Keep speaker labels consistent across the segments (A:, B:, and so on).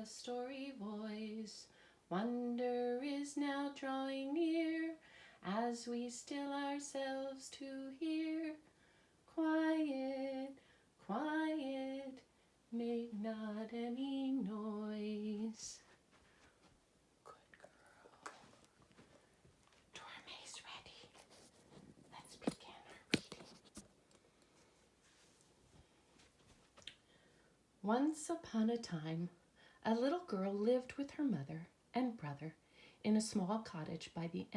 A: a story voice. Wonder is now drawing near as we still ourselves to hear. Quiet, quiet, make not any noise. Good girl. DoraMae's ready. Let's begin our reading. Once upon a time, a little girl lived with her mother and brother in a small cottage by the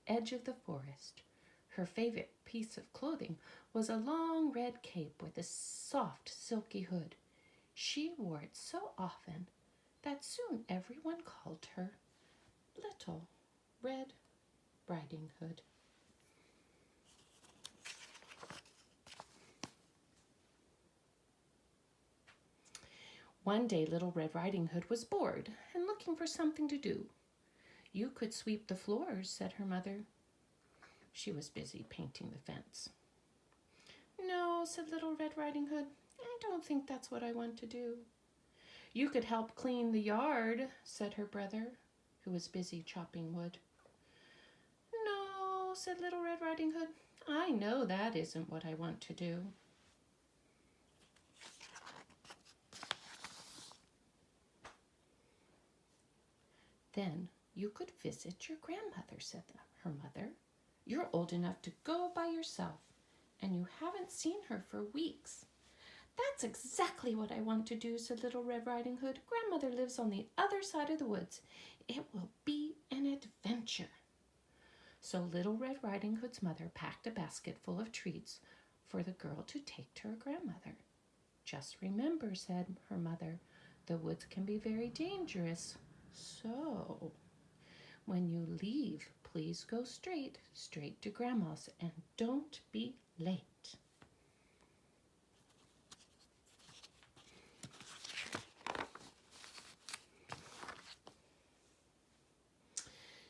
A: edge of the forest. Her favorite piece of clothing was a long red cape with a soft, silky hood. She wore it so often that soon everyone called her Little Red Riding Hood. One day, Little Red Riding Hood was bored and looking for something to do. "You could sweep the floors," said her mother. She was busy painting the fence. "No," said Little Red Riding Hood. "I don't think that's what I want to do." "You could help clean the yard," said her brother, who was busy chopping wood. "No," said Little Red Riding Hood. "I know that isn't what I want to do." "Then you could visit your grandmother," said her mother. "You're old enough to go by yourself, and you haven't seen her for weeks." "That's exactly what I want to do," said Little Red Riding Hood. "Grandmother lives on the other side of the woods. It will be an adventure." So Little Red Riding Hood's mother packed a basket full of treats for the girl to take to her grandmother. "Just remember," said her mother, "the woods can be very dangerous. So when you leave, please go straight to Grandma's, and don't be late."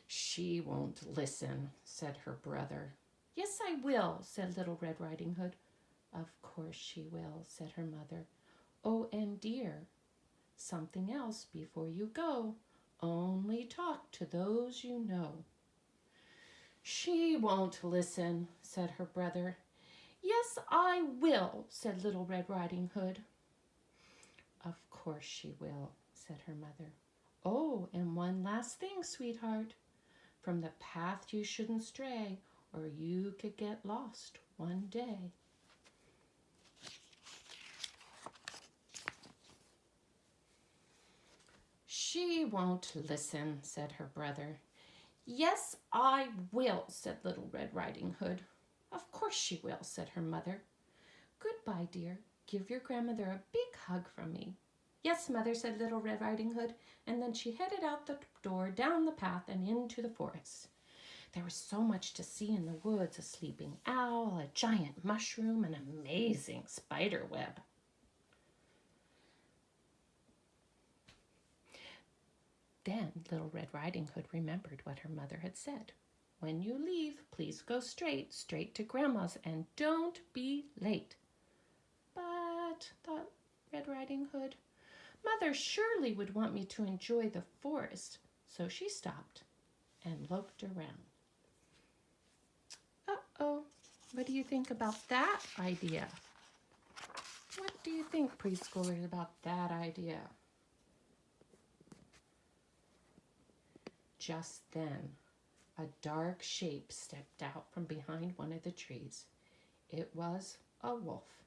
A: "She won't listen," said her brother. "Yes, I will," said Little Red Riding Hood. "Of course she will," said her mother. "Oh, and dear, something else before you go. Only talk to those you know." "She won't listen," said her brother. "Yes, I will," said Little Red Riding Hood. "Of course she will," said her mother. "Oh, and one last thing, sweetheart. From the path you shouldn't stray, or you could get lost one day." "She won't listen," said her brother. "Yes, I will," said Little Red Riding Hood. "Of course she will," said her mother. "Goodbye, dear. Give your grandmother a big hug from me." "Yes, Mother," said Little Red Riding Hood, and then she headed out the door, down the path, and into the forest. There was so much to see in the woods: a sleeping owl, a giant mushroom, an amazing spider web. Then Little Red Riding Hood remembered what her mother had said. "When you leave, please go straight to Grandma's, and don't be late." "But," thought Red Riding Hood, "Mother surely would want me to enjoy the forest." So she stopped and looked around. Uh-oh, what do you think about that idea? What do you think, preschoolers, about that idea? Just then, a dark shape stepped out from behind one of the trees. It was a wolf,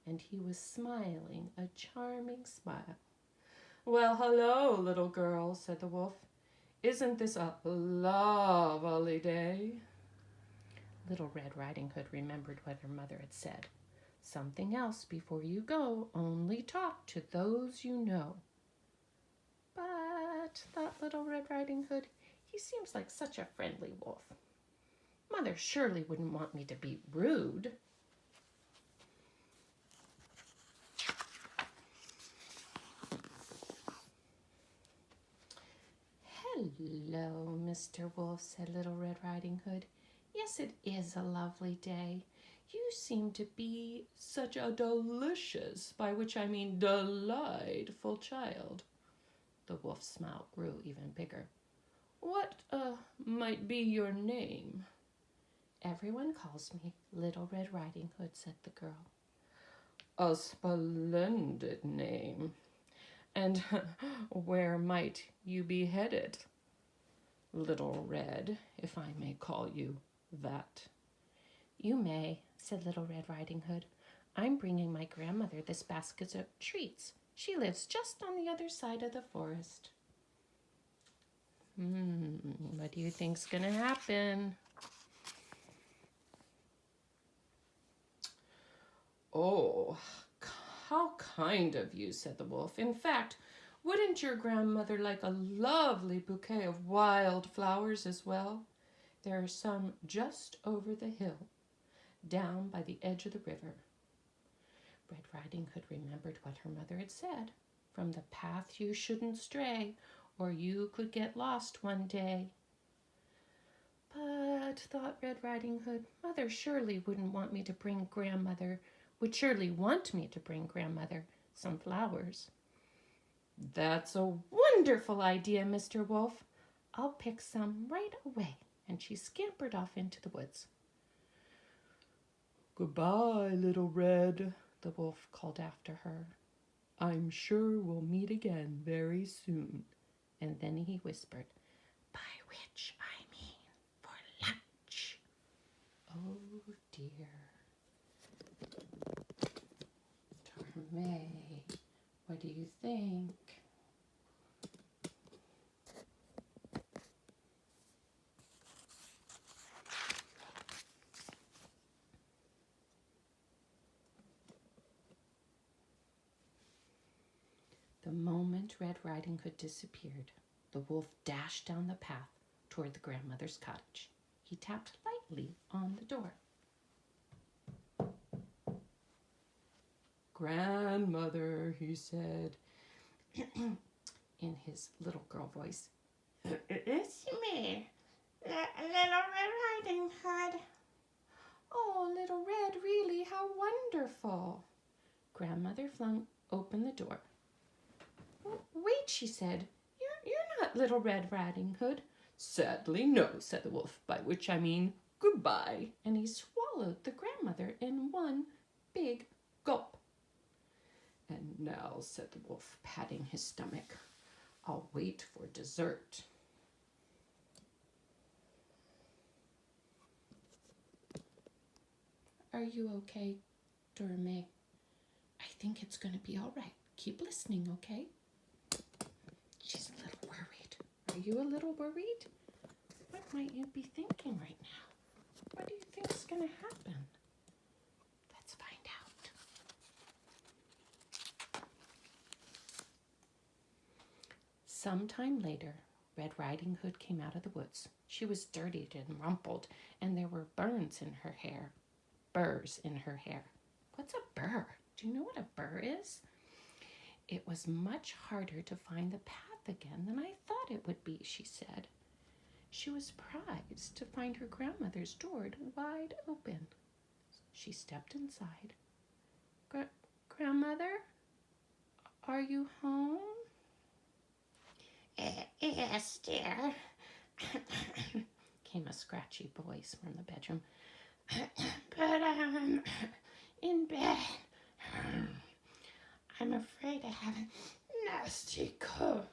A: and he was smiling a charming smile. "Well, hello, little girl," said the wolf. "Isn't this a lovely day?" Little Red Riding Hood remembered what her mother had said. "Something else before you go. Only talk to those you know." "But," thought Little Red Riding Hood, "he seems like such a friendly wolf. Mother surely wouldn't want me to be rude." "Hello, Mr. Wolf," said Little Red Riding Hood. "Yes, it is a lovely day. You seem to be such a delicious, by which I mean delightful child." The wolf's smile grew even bigger. What, might be your name? Everyone calls me Little Red Riding Hood, said the girl. A splendid name. And where might you be headed? Little Red, if I may call you that. You may, said Little Red Riding Hood. I'm bringing my grandmother this basket of treats. She lives just on the other side of the forest. What do you think's gonna happen? Oh, how kind of you, said the wolf. In fact, wouldn't your grandmother like a lovely bouquet of wild flowers as well? There are some just over the hill, down by the edge of the river. Red Riding Hood remembered what her mother had said. From the path you shouldn't stray, or you could get lost one day. But, thought Red Riding Hood, Mother surely wouldn't want me to bring grandmother, would surely want me to bring grandmother some flowers. That's a wonderful idea, Mr. Wolf. I'll pick some right away. And she scampered off into the woods. Goodbye, Little Red, the wolf called after her. I'm sure we'll meet again very soon. And then he whispered, by which I mean for lunch. Oh, dear. DoraMae, what do you think? The moment Red Riding Hood disappeared, the wolf dashed down the path toward the grandmother's cottage. He tapped lightly on the door. Grandmother, he said, in his little girl voice. It's me, Little Red Riding Hood. Oh, Little Red, really, how wonderful. Grandmother flung open the door. Wait, she said, you're not Little Red Riding Hood. Sadly, no, said the wolf, by which I mean goodbye. And he swallowed the grandmother in one big gulp. And now, said the wolf, patting his stomach, I'll wait for dessert. Are you okay, DoraMae? I think it's going to be all right. Keep listening, okay? She's a little worried. Are you a little worried? What might you be thinking right now? What do you think is going to happen? Let's find out. Sometime later, Red Riding Hood came out of the woods. She was dirtied and rumpled, and there were burrs in her hair. What's a burr? Do you know what a burr is? It was much harder to find the path again than I thought it would be, she said. She was surprised to find her grandmother's door wide open. She stepped inside. Grandmother, are you home? Yes, dear, came a scratchy voice from the bedroom. But I'm in bed. I'm afraid I have a nasty cold.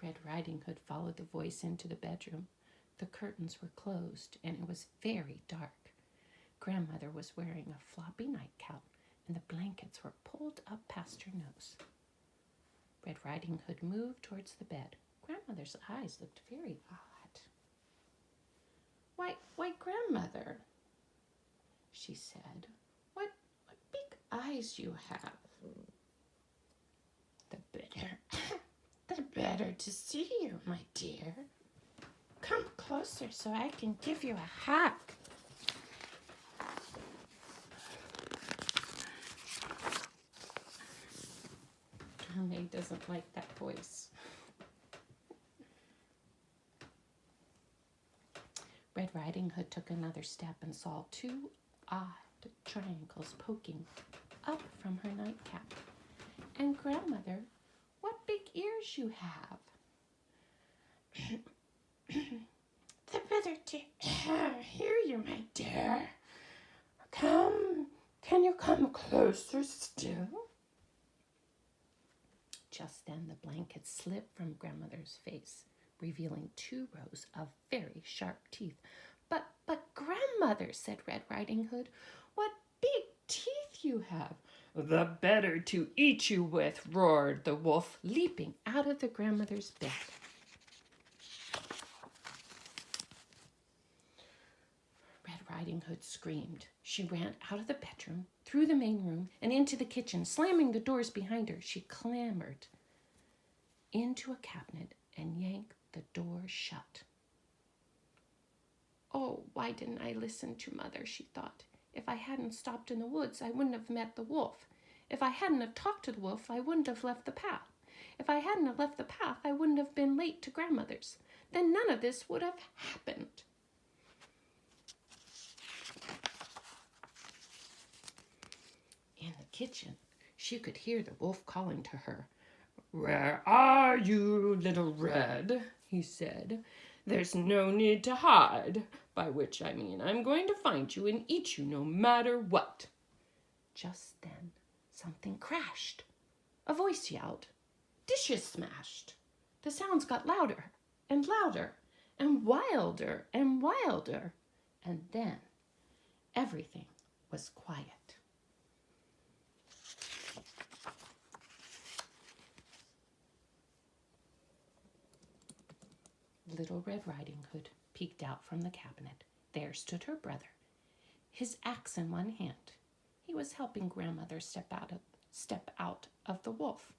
A: Red Riding Hood followed the voice into the bedroom. The curtains were closed, and it was very dark. Grandmother was wearing a floppy nightgown, and the blankets were pulled up past her nose. Red Riding Hood moved towards the bed. Grandmother's eyes looked very odd. Why, Grandmother, she said, what big eyes you have. The better to see you, my dear. Come closer so I can give you a hug. DoraMae doesn't like that voice. Red Riding Hood took another step and saw two triangles poking up from her nightcap. And Grandmother, what big ears you have. The better to hear you, my dear. Can you come closer still? Just then the blanket slipped from Grandmother's face, revealing 2 rows of very sharp teeth. But Grandmother, said Red Riding Hood, what big teeth you have. The better to eat you with, roared the wolf, leaping out of the grandmother's bed. Red Riding Hood screamed. She ran out of the bedroom, through the main room, and into the kitchen. Slamming the doors behind her, she clambered into a cabinet and yanked the door shut. Oh, why didn't I listen to Mother, she thought. If I hadn't stopped in the woods, I wouldn't have met the wolf. If I hadn't have talked to the wolf, I wouldn't have left the path. If I hadn't have left the path, I wouldn't have been late to Grandmother's. Then none of this would have happened. In the kitchen, she could hear the wolf calling to her. Where are you, little Red? He said. There's no need to hide, by which I mean I'm going to find you and eat you no matter what. Just then, something crashed. A voice yelled. Dishes smashed. The sounds got louder and louder and wilder and wilder. And then everything was quiet. Little Red Riding Hood peeked out from the cabinet. There stood her brother, his axe in one hand. He was helping Grandmother step out of the wolf.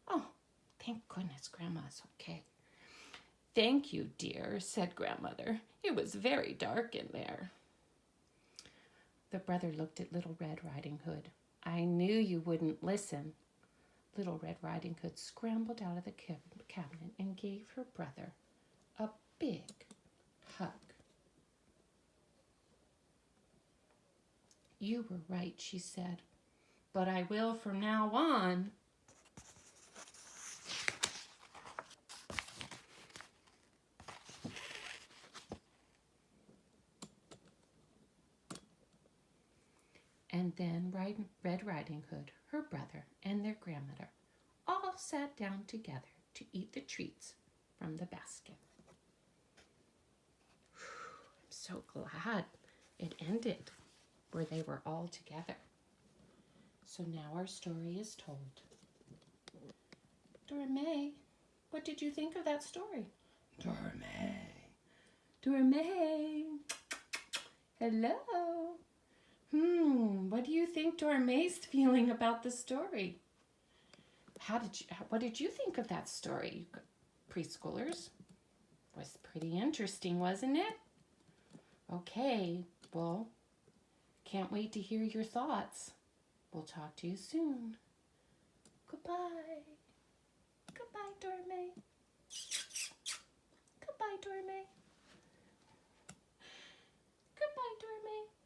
A: Oh, thank goodness Grandma's okay. Thank you, dear, said Grandmother. It was very dark in there. The brother looked at Little Red Riding Hood. I knew you wouldn't listen. Little Red Riding Hood scrambled out of the cabinet and gave her brother a big hug. You were right, she said, but I will from now on. And then Red Riding Hood, her brother, and their grandmother all sat down together to eat the treats from the basket. I'm so glad it ended where they were all together. So now our story is told. DoraMae, what did you think of that story? DoraMae. DoraMae. Hello. What do you think DoraMae's feeling about the story? What did you think of that story, preschoolers? Was pretty interesting, wasn't it? Okay, well, can't wait to hear your thoughts. We'll talk to you soon. Goodbye. Goodbye, DoraMae. Goodbye, DoraMae. Goodbye, DoraMae.